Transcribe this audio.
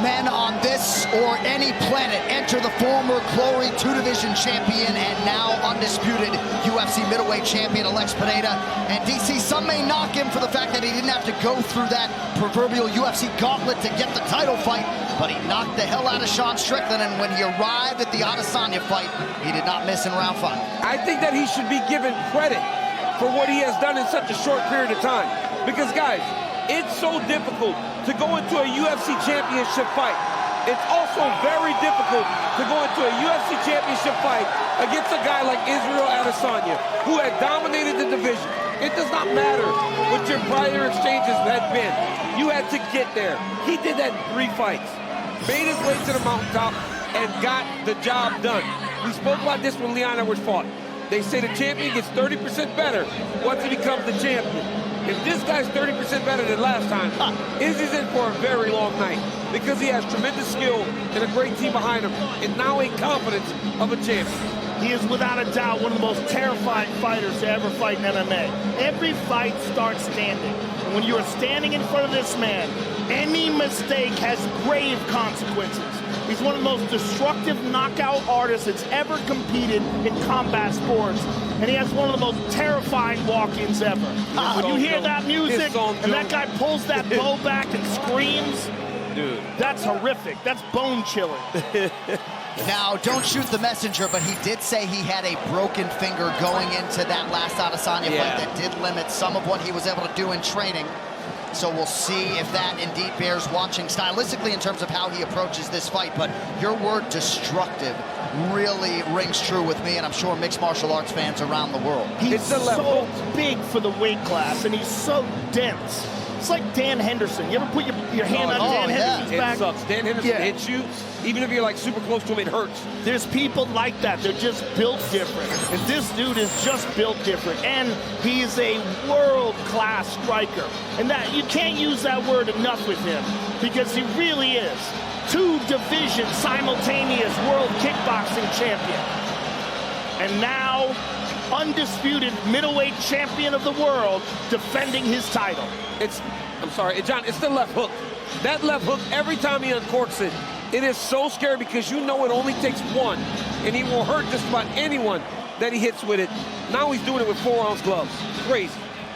Men on this or any planet enter the former Glory 2-division champion and now undisputed UFC middleweight champion Alex Pereira. And DC, some may knock him for the fact that he didn't have to go through that proverbial UFC gauntlet to get the title fight, but he knocked the hell out of Sean Strickland, and when he arrived at the Adesanya fight, he did not miss in round 5. I think that he should be given credit for what he has done in such a short period of time. Because, guys, it's so difficult to go into a UFC championship fight. It's also very difficult to go into a UFC championship fight against a guy like Israel Adesanya, who had dominated the division. It does not matter what your prior exchanges had been. You had to get there. He did that in 3 fights. Made his way to the mountaintop and got the job done. We spoke about this when Leon Edwards fought. They say the champion gets 30% better once he becomes the champion. If this guy's 30% better than last time, Izzy's in for a very long night because he has tremendous skill and a great team behind him, and now a confidence of a champion. He is without a doubt one of the most terrifying fighters to ever fight in MMA. Every fight starts standing. And when you are standing in front of this man, any mistake has grave consequences. He's one of the most destructive knockout artists that's ever competed in combat sports. And he has one of the most terrifying walk-ins ever. When you hear that music and that guy pulls that bow back and screams, dude, that's horrific. That's bone-chilling. Now, don't shoot the messenger, but he did say he had a broken finger going into that last Adesanya fight that did limit some of what he was able to do in training. So we'll see if that indeed bears watching stylistically in terms of how he approaches this fight. But your word destructive really rings true with me, and I'm sure mixed martial arts fans around the world. He's so big for the weight class, and he's so dense. It's like Dan Henderson. You ever put your hand on Dan Henderson's back? It sucks. Dan Henderson hits you. Even if you're like super close to him, it hurts. There's people like that. They're just built different. And this dude is just built different. And he's a world-class striker. And that you can't use that word enough with him, because he really is. 2-division simultaneous world kickboxing champion. And now, undisputed middleweight champion of the world, defending his title. I'm sorry, John, it's the left hook. That left hook, every time he uncorks it, it is so scary because you know it only takes one, and he will hurt just about anyone that he hits with it. Now he's doing it with 4-ounce gloves. Crazy.